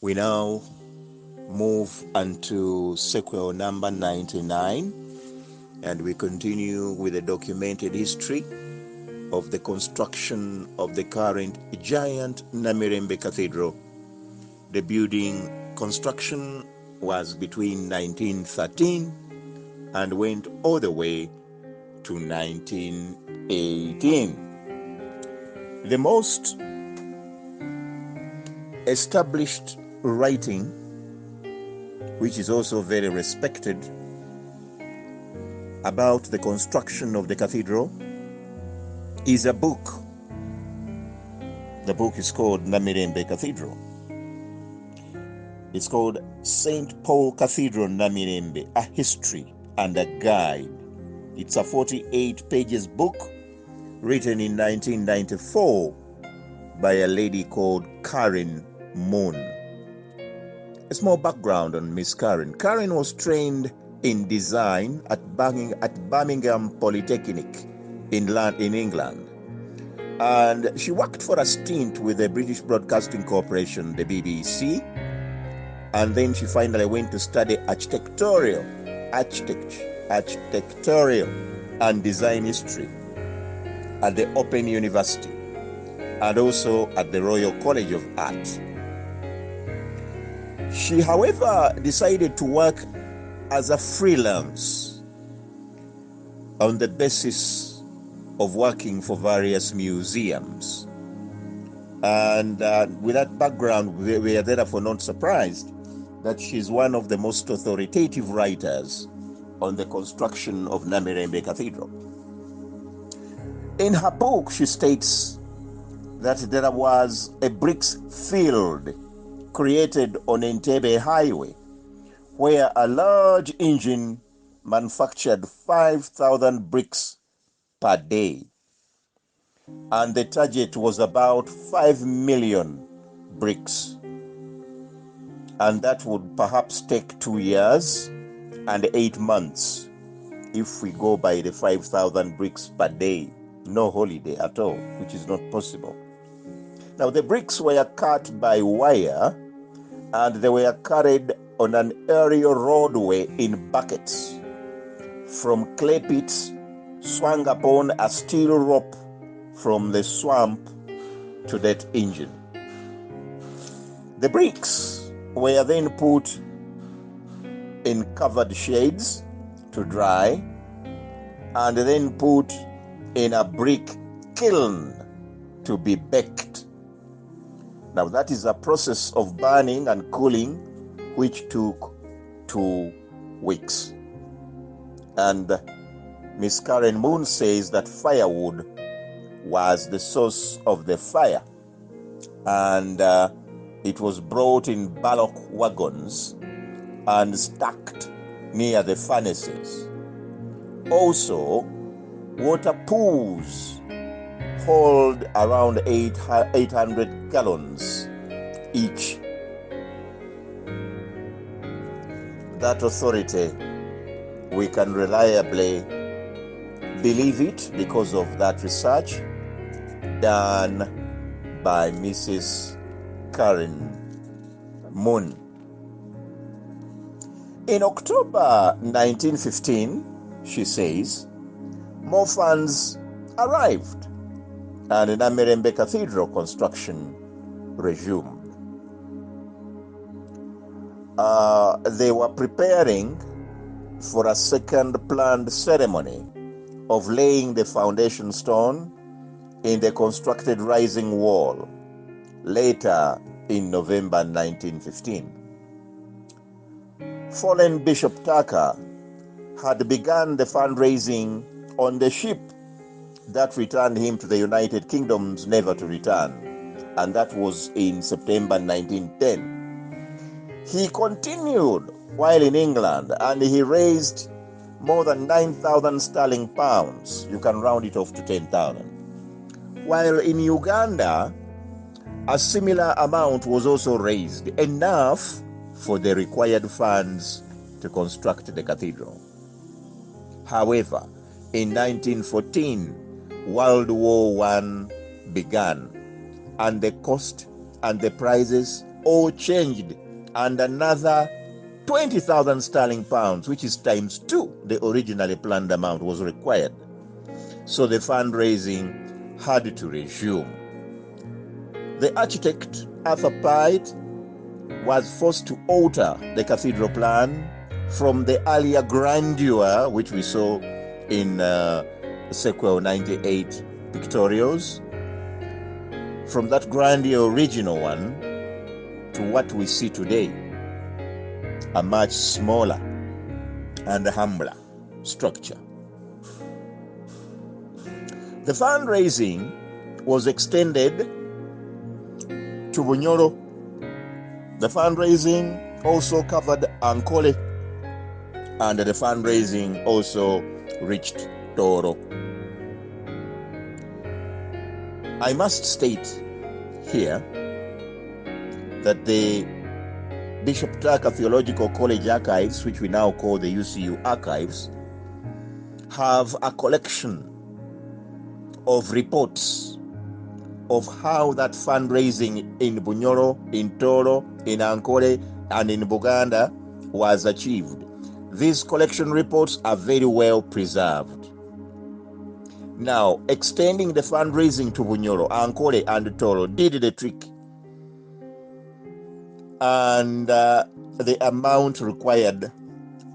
We now move onto sequel number 99, and we continue with the documented history of the construction of the current giant Namirembe Cathedral. The building construction was between 1913 and went all the way to 1918. The most established writing, which is also very respected, about the construction of the cathedral is a book. The book is called Namirembe Cathedral. It's called St. Paul Cathedral Namirembe, a history and a guide. It's a 48 pages book written in 1994 by a lady called Karen Moon. A small background on Miss Karen. Karen was trained in design at Birmingham Polytechnic in England. And she worked for a stint with the British Broadcasting Corporation, the BBC. And then she finally went to study architectural and design history at the Open University and also at the Royal College of Art. She, however, decided to work as a freelance on the basis of working for various museums. And with that background, we are therefore not surprised that she's one of the most authoritative writers on the construction of Namirembe Cathedral. In her book, she states that there was a bricks field created on Entebbe Highway where a large engine manufactured 5,000 bricks per day. And the target was about 5 million bricks. And that would perhaps take 2 years and 8 months if we go by the 5,000 bricks per day. No holiday at all, which is not possible. Now, the bricks were cut by wire and they were carried on an aerial roadway in buckets from clay pits, swung upon a steel rope from the swamp to that engine. The bricks were then put in covered shades to dry and then put in a brick kiln to be baked. Now that is a process of burning and cooling which took 2 weeks. And Miss Karen Moon says that firewood was the source of the fire, and it was brought in bullock wagons and stacked near the furnaces. Also, water pools hold around 800 gallons each. That authority, we can reliably believe it because of that research done by Mrs. Karen Moon. In October 1915, she says, more funds arrived and the Namirembe Cathedral construction resumed. They were preparing for a second planned ceremony of laying the foundation stone in the constructed rising wall later in November 1915. Fallen Bishop Tucker had begun the fundraising on the ship that returned him to the United Kingdoms never to return, and that was in September 1910. He continued while in England and he raised more than 9,000 sterling pounds. You can round it off to 10,000. While in Uganda, a similar amount was also raised, enough for the required funds to construct the cathedral. However, in 1914, World War I began, and the cost and the prices all changed, and another 20,000 sterling pounds, which is times 2 the originally planned amount, was required. So the fundraising had to resume. The architect, Arthur Pite, was forced to alter the cathedral plan from the earlier grandeur, which we saw in sequel 98 pictorials, from that grandeur original one to what we see today, a much smaller and humbler structure. The fundraising was extended to Bunyoro. The fundraising also covered Ankole, and the fundraising also reached Toro. I must state here that the Bishop Tucker Theological College archives, which we now call the UCU archives, have a collection of reports of how that fundraising in Bunyoro, in Toro, in Ankole, and in Buganda was achieved. These collection reports are very well preserved. Now, extending the fundraising to Bunyoro, Ankole, and Toro did the trick. And the amount required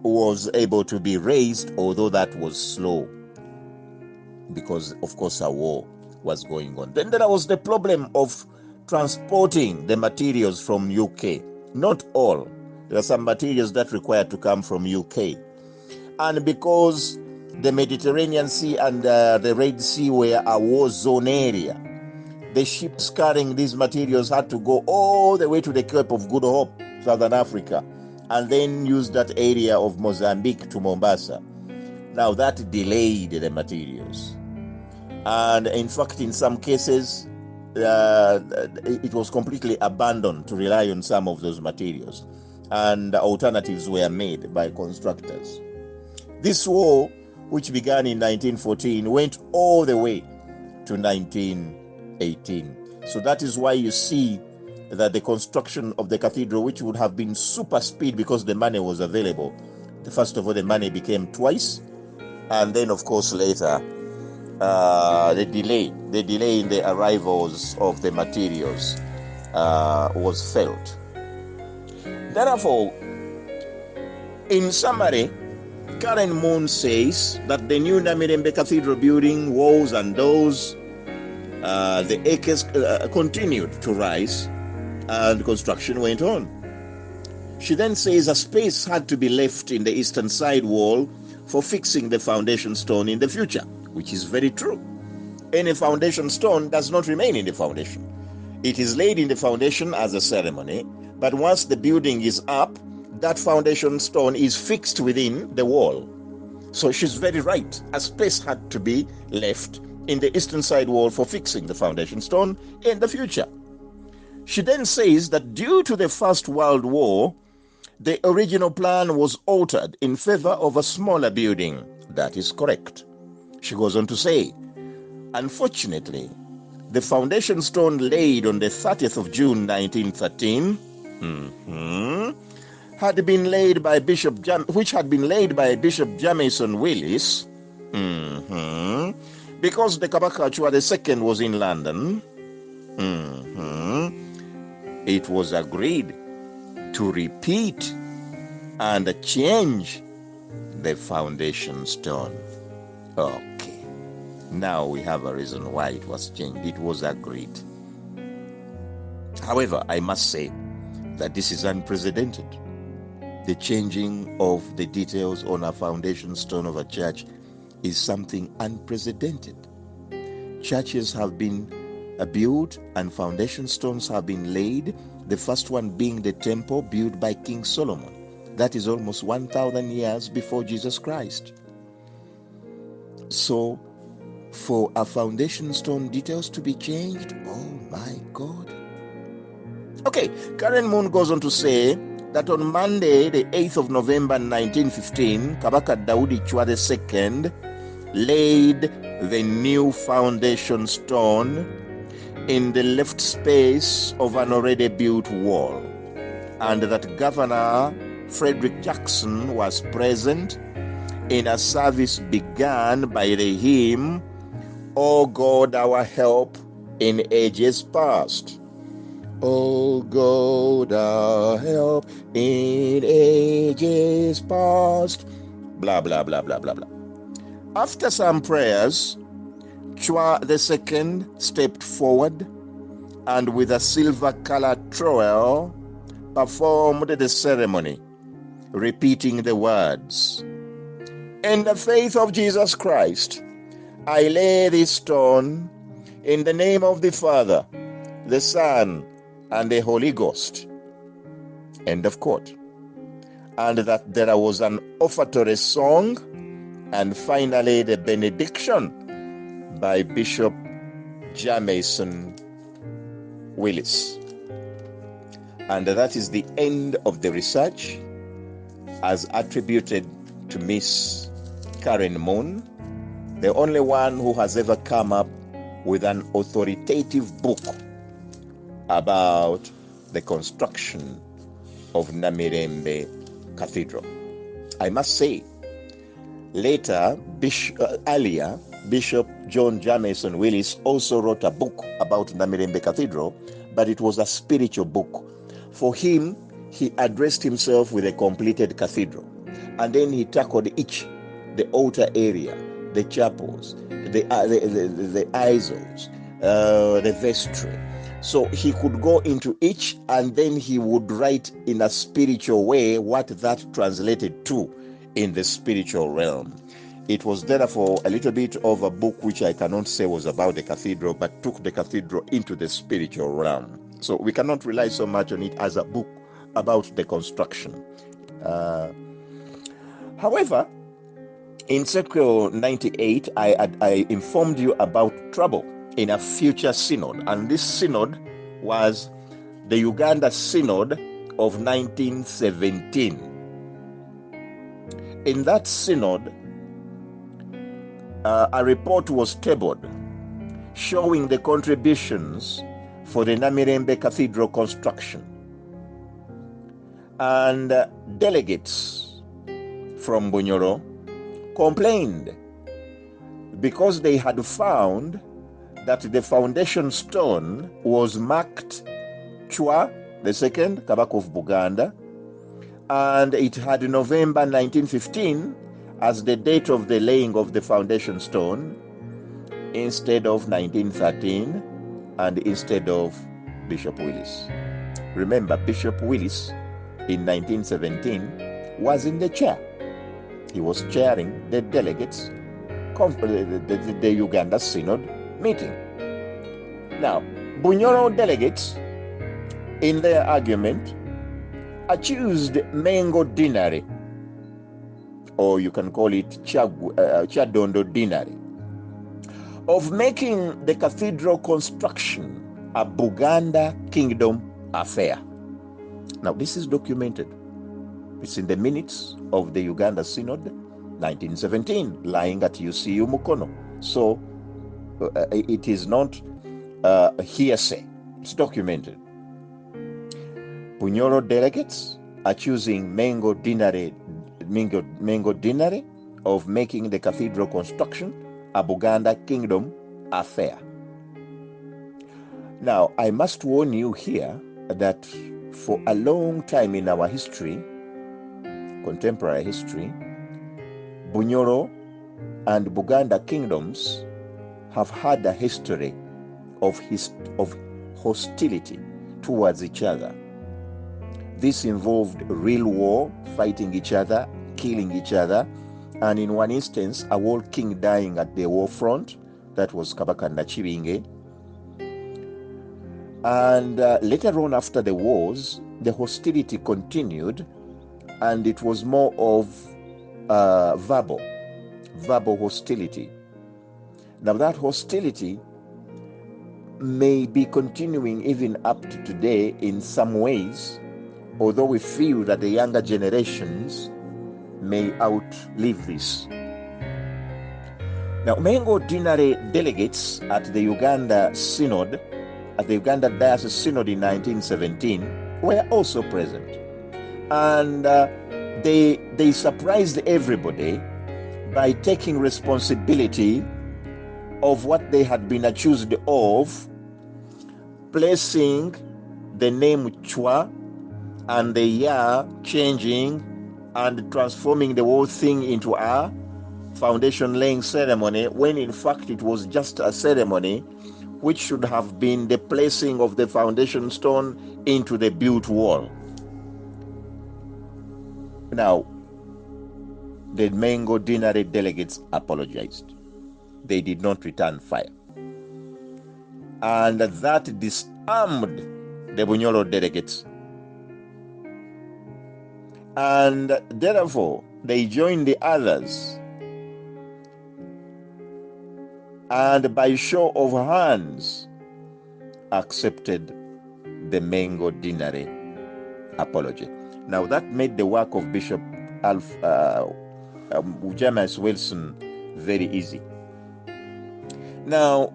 was able to be raised, although that was slow, because, of course, a war was going on. Then there was the problem of transporting the materials from UK. Not all. There are some materials that require to come from UK. And because the Mediterranean Sea and the Red Sea were a war zone area, the ships carrying these materials had to go all the way to the Cape of Good Hope, Southern Africa, and then use that area of Mozambique to Mombasa. Now that delayed the materials. And in fact, in some cases, it was completely abandoned to rely on some of those materials, and alternatives were made by constructors. This war, which began in 1914, went all the way to 1918. So that is why you see that the construction of the cathedral, which would have been super speed because the money was available, first of all, the money became twice, and then, of course, later, the delay in the arrivals of the materials was felt. Therefore, in summary, Karen Moon says that the new Namirembe Cathedral building, walls and doors, the acres continued to rise, and construction went on. She then says a space had to be left in the eastern side wall for fixing the foundation stone in the future, which is very true. Any foundation stone does not remain in the foundation. It is laid in the foundation as a ceremony, but once the building is up, that foundation stone is fixed within the wall. So she's very right. A space had to be left in the eastern side wall for fixing the foundation stone in the future. She then says that due to the First World War, the original plan was altered in favor of a smaller building. That is correct. She goes on to say, unfortunately, the foundation stone laid on the 30th of June 1913 had been laid by Bishop Jamieson Willis, because the Kabaka Chua II was in London. It was agreed to repeat and change the foundation stone. Okay, now we have a reason why it was changed. It was agreed. However, I must say that this is unprecedented. The changing of the details on a foundation stone of a church is something unprecedented. Churches have been built and foundation stones have been laid, the first one being the temple built by King Solomon. That is almost 1,000 years before Jesus Christ. So, for a foundation stone details to be changed, oh my God. Okay, Karen Moon goes on to say that on Monday, the 8th of November 1915, Kabaka Daudi Chwa II laid the new foundation stone in the left space of an already built wall, and that Governor Frederick Jackson was present in a service begun by the hymn, O God, our help in ages past. O God, our help in ages past. Blah, blah, blah, blah, blah, blah. After some prayers, Chua II stepped forward and with a silver-colored trowel performed the ceremony, repeating the words, In the faith of Jesus Christ, I lay this stone in the name of the Father, the Son, and the Holy Ghost. End of quote. And that there was an offertory song, and finally the benediction by Bishop Jamieson Willis. And that is the end of the research as attributed to Miss Karen Moon, the only one who has ever come up with an authoritative book about the construction of Namirembe Cathedral. I must say, earlier, Bishop John Jamieson Willis also wrote a book about Namirembe Cathedral, but it was a spiritual book. For him, he addressed himself with a completed cathedral, and then he tackled each, the altar area, the chapels, the aisles, the vestry. So he could go into each, and then he would write in a spiritual way what that translated to in the spiritual realm. It was therefore a little bit of a book which I cannot say was about the cathedral, but took the cathedral into the spiritual realm. So we cannot rely so much on it as a book about the construction. However, in Circle 98, I informed you about trouble in a future synod, and this synod was the Uganda Synod of 1917. In that synod, a report was tabled showing the contributions for the Namirembe Cathedral construction. And delegates from Bunyoro complained because they had found that the foundation stone was marked Chua II, Kabaka of Buganda, and it had November 1915 as the date of the laying of the foundation stone instead of 1913 and instead of Bishop Willis. Remember, Bishop Willis in 1917 was in the chair. He was chairing the delegates, the Uganda Synod meeting. Now, Bunyoro delegates, in their argument, accused Mengo Dinari, or you can call it Chadondo Dinari, of making the cathedral construction a Buganda Kingdom affair. Now, this is documented. It's in the minutes of the Uganda Synod 1917, lying at UCU Mukono. So it is not a hearsay. It's documented. Bunyoro delegates accusing Mengo Dinari of making the cathedral construction a Buganda Kingdom affair. Now, I must warn you here that for a long time in our history, contemporary history, Bunyoro and Buganda kingdoms have had a history of hostility towards each other. This involved real war, fighting each other, killing each other, and in one instance, a whole king dying at the war front. That was Kabaka Nachibinge. And later on, after the wars, the hostility continued, and it was more of verbal hostility. Now, that hostility may be continuing even up to today in some ways, although we feel that the younger generations may outlive this. Now, Mengo Dinari delegates at the Uganda Synod at the Uganda Diocese Synod in 1917 were also present. And they surprised everybody by taking responsibility of what they had been accused of, placing the name Chwa and the Ya changing and transforming the whole thing into a foundation laying ceremony, when in fact it was just a ceremony which should have been the placing of the foundation stone into the built wall. Now, the Mengo Dinare delegates apologized. They did not return fire. And that disarmed the Bunyoro delegates. And therefore, they joined the others. And by show of hands, accepted the Mengo Dinare apology. Now, that made the work of Bishop James Wilson very easy. Now,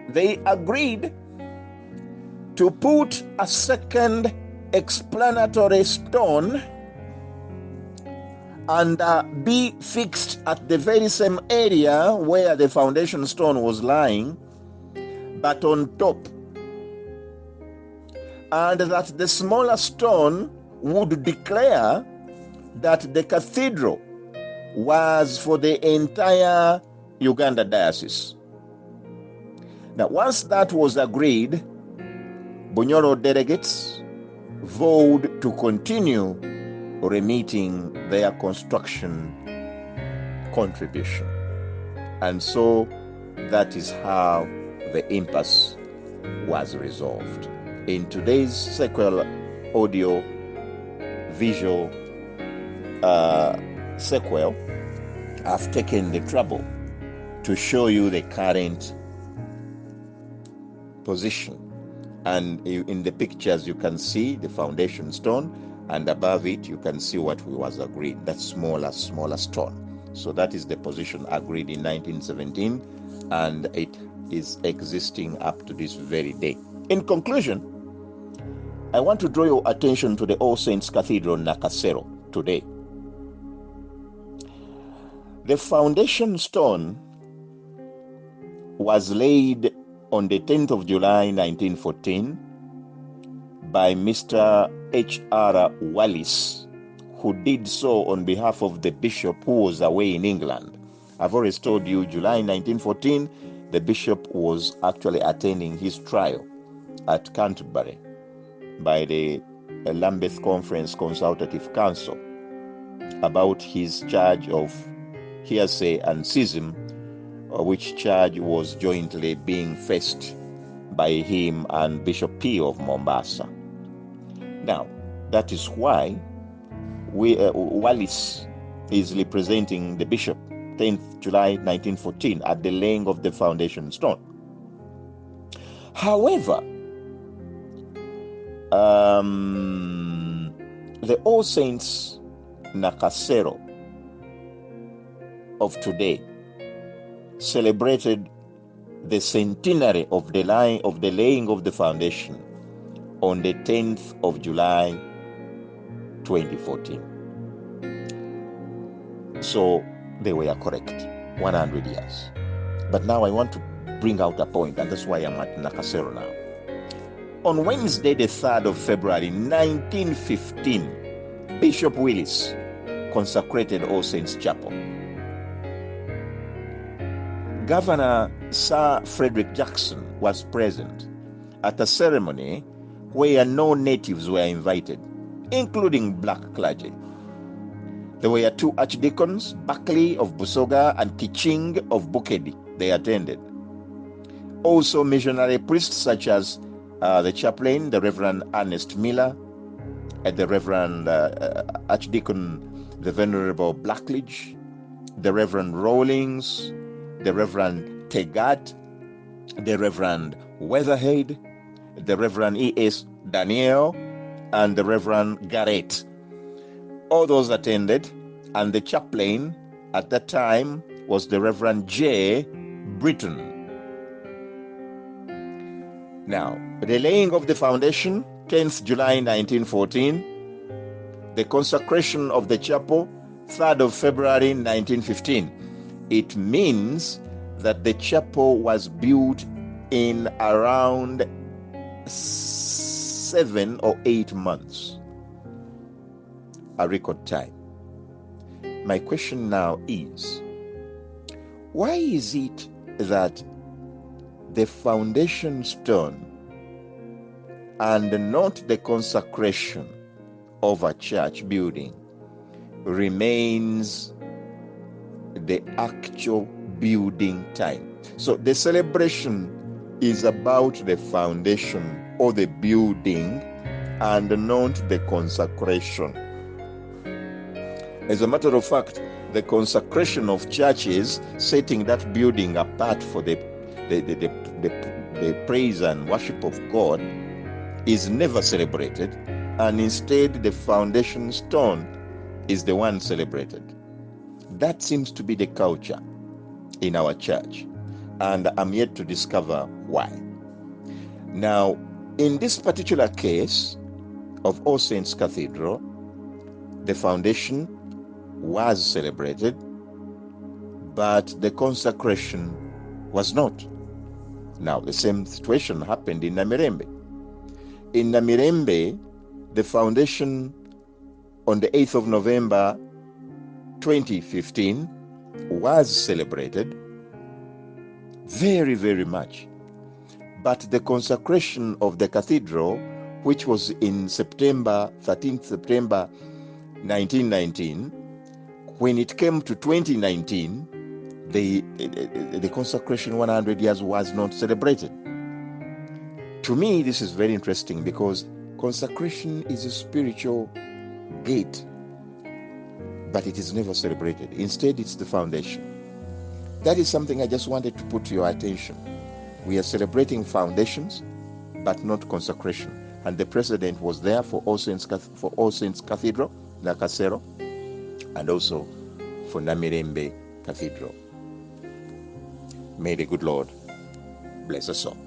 they agreed to put a second explanatory stone and be fixed at the very same area where the foundation stone was lying, but on top. And that the smaller stone would declare that the cathedral was for the entire Uganda diocese. Now, once that was agreed, Bunyoro delegates vowed to continue remitting their construction contribution. And so that is how the impasse was resolved. In today's sequel audio visual sequel, I've taken the trouble to show you the current position. And in the pictures, you can see the foundation stone, and above it, you can see what was agreed, that smaller stone. So that is the position agreed in 1917, and it is existing up to this very day. In conclusion, I want to draw your attention to the All Saints Cathedral, Nakasero, today. The foundation stone was laid on the 10th of July 1914 by Mr. H.R. Wallis, who did so on behalf of the bishop who was away in England. I've already told you, July 1914, the bishop was actually attending his trial at Canterbury by the Lambeth Conference Consultative Council about his charge of heresy and schism, which charge was jointly being faced by him and Bishop P. of Mombasa. Now, that is why Wallis is representing the bishop, 10th July 1914, at the laying of the foundation stone. However, the All Saints Nakasero of today celebrated the centenary of the laying of the foundation on the 10th of July 2014. So they were correct, 100 years. But now I want to bring out a point, and that's why I'm at Nakasero now. On Wednesday, the 3rd of February 1915, Bishop Willis consecrated All Saints Chapel. Governor Sir Frederick Jackson was present at a ceremony where no natives were invited, including black clergy. There were two archdeacons, Buckley of Busoga and Kiching of Bukedi. They attended. Also missionary priests such as the chaplain, the Reverend Ernest Miller, and the Reverend Archdeacon, the Venerable Blackledge, the Reverend Rawlings, the Reverend Tegat, the Reverend Weatherhead, the Reverend E.S. Daniel, and the Reverend Garrett. All those attended, and the chaplain at that time was the Reverend J. Britton. Now, The laying of the foundation, 10th July 1914. The consecration of the chapel, 3rd of February 1915. It means that the chapel was built in around 7 or 8 months, a record time. My question now is, why is it that the foundation stone and not the consecration of a church building remains the actual building time? So the celebration is about the foundation or the building and not the consecration. As a matter of fact, the consecration of churches, setting that building apart for the praise and worship of God, is never celebrated, and instead the foundation stone is the one celebrated. That seems to be the culture in our church, and I'm yet to discover why. Now, in this particular case of All Saints Cathedral, the foundation was celebrated, but the consecration was not. Now, the same situation happened in Namirembe. In Namirembe, the foundation on the 8th of November 2015 was celebrated very, very much. But the consecration of the cathedral, which was in 13th September 1919, when it came to 2019, the consecration 100 years was not celebrated. To me, this is very interesting because consecration is a spiritual gate, but it is never celebrated. Instead, it's the foundation. That is something I just wanted to put to your attention. We are celebrating foundations, but not consecration. And the precedent was there for All Saints Cathedral, Nakasero, and also for Namirembe Cathedral. May the good Lord bless us all.